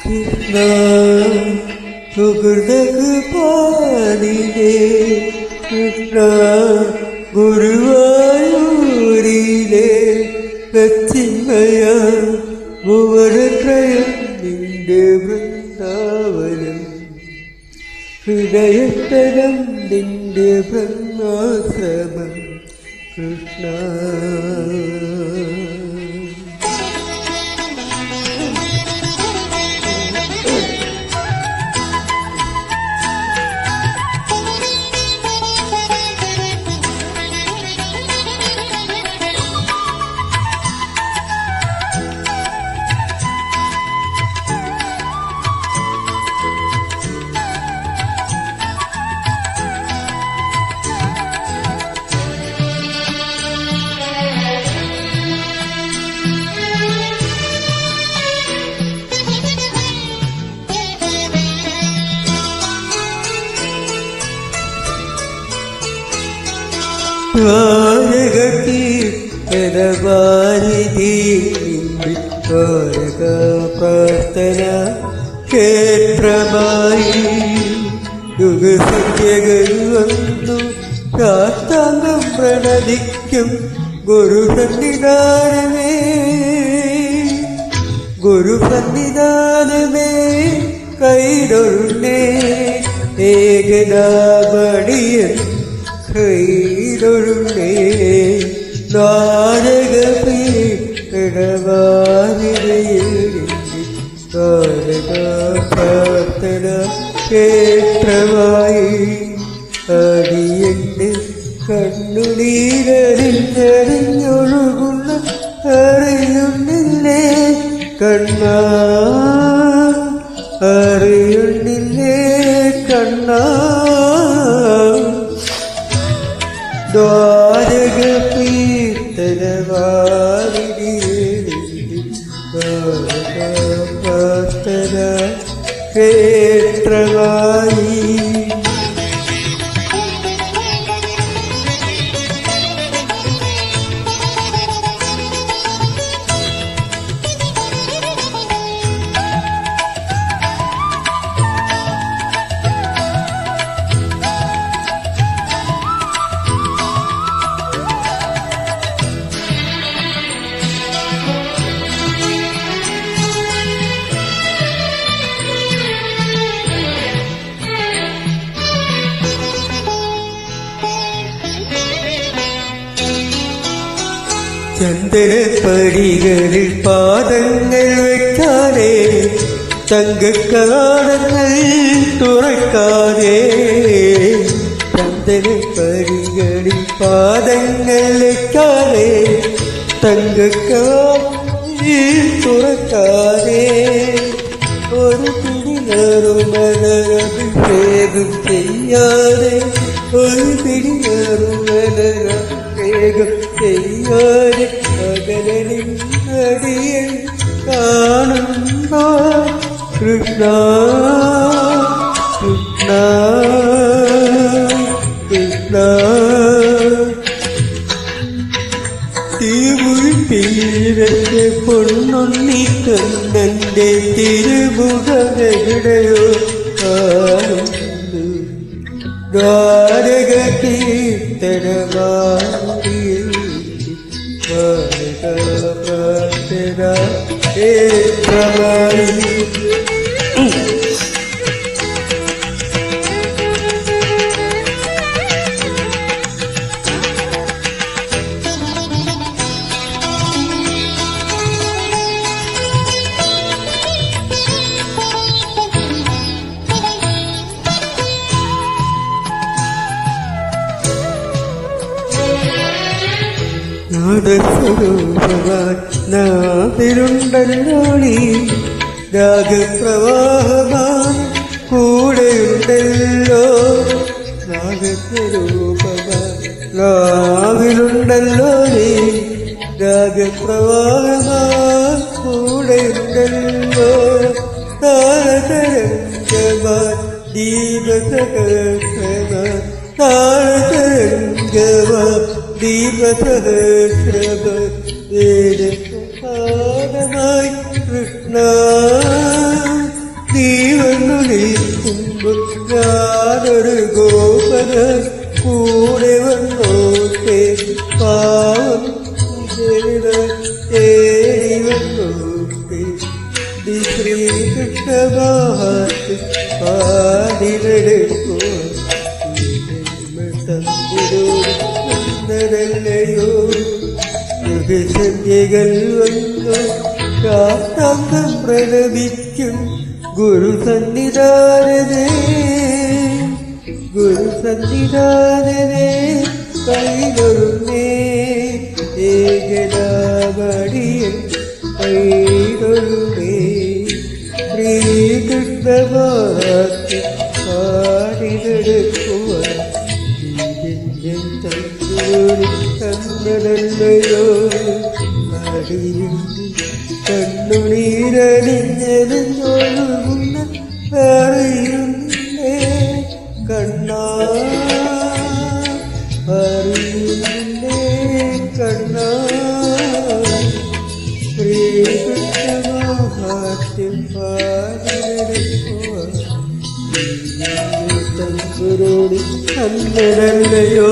കൃഷ്ണ സുഹൃതക് പാലിലേ കൃഷ്ണ ഗുരുവായൂരിലെ ചിന്മയ ഭുവനത്രയം നിന്റെ വൃന്ദാവനം ഹൃദയത്തരം നിന്റെ ബ്രഹ്മാശ്രമം കൃഷ്ണ. പ്രാർത്ഥന ക്ഷേത്രമായി യുഗസന്ധ്യകൾ വന്നു പ്രാർത്ഥാംഗം പ്രണതിക്കും ഗുരുസന്നിധാനമേ ഗുരുസന്നിധാനമേ കൈതൊഴുന്നേ ഏകനാമണിയൻ കൈതൊഴുന്നേ പ്രാർത്ഥന ക്ഷേത്രമായി അടിയന്റെ കണ്ണുനീരറിഞ്ഞറിഞ്ഞൊഴുകുന്ന അറിയുന്നില്ലേ കണ്ണ അറിയുന്നില്ലേ കണ്ണ ദ്വാരക പ്രാർത്ഥന ക്ഷേത്രമായി ചന്ദനപ്പടികളിൽ പാദങ്ങൾ വെക്കാതെ തങ്കക്കാടങ്ങൾ തുറക്കാതെ ചന്ദനപ്പടികളിൽ പാദങ്ങൾ വെക്കാതെ തങ്കക്കാടങ്ങൾ തുറക്കാതെ ഒരു പിടിനറുമലരഭിഷേകം ചെയ്യാതെ ഒരു പിടിനറുമലരഭിഷേകം ചെയ്യാതെ മകനിൻ അടിയൻ കാണുമ്പോ കൃഷ്ണ കൃഷ്ണ കൃഷ്ണ തീരുവിട്ടീരന്റെ പൊണ്ണുണ്ണി കണ്ണന്റെ തിരുമുഖമെവിടെയോ കാണുന്നു ദ്വാരക കീർത്തനമാടിയ പ്രാർത്ഥന ക്ഷേത്രമായി നാദിലുണ്ടല്ലോ നീ രാഗപ്രവാഹമാൻ കൂടെയുണ്ടല്ലോ നാഗസ്വരൂപമാൻ നാവിലുണ്ടല്ലോ നീ രാഗപ്രവാഹമാൻ കൂടെയുണ്ടല്ലോ താരതരംഗമാൻ ദീപസഹസ്രമാൻ താരതരംഗമാൻ ദീപസഹസ്രമ വേദപ്രസാദമായി കൃഷ്ണ വന്നോട്ടെ പാവം ജനിത തേടി വന്നോട്ടെ ശ്രീകൃഷ്ണമാഹാത്ത് പാടിനെടുക്കോ തന്നിരോ യുഗസന്ധ്യകൾ വന്നു ശാസ്താംഗം പ്രണമിക്കും ഗുരുസന്നിധാനേ കൈതൊഴുന്നേ ഏകനാമടിയൻ കൈതൊഴുന്നേ ശ്രീകൃഷ്ണമാഹാത്ത് പാടിനെടുക്കുവാൻ തന്നതല്ലയോ കണ്ണുനീരണിഞ്ഞൊഴുകുന്ന അറിയുന്നേ കണ്ണാ അറിയുന്നേ കണ്ണാ ശ്രീകൃഷ്ണമാഹാത്യം പാടിനെടുക്കുവാൻ തന്നതല്ലയോ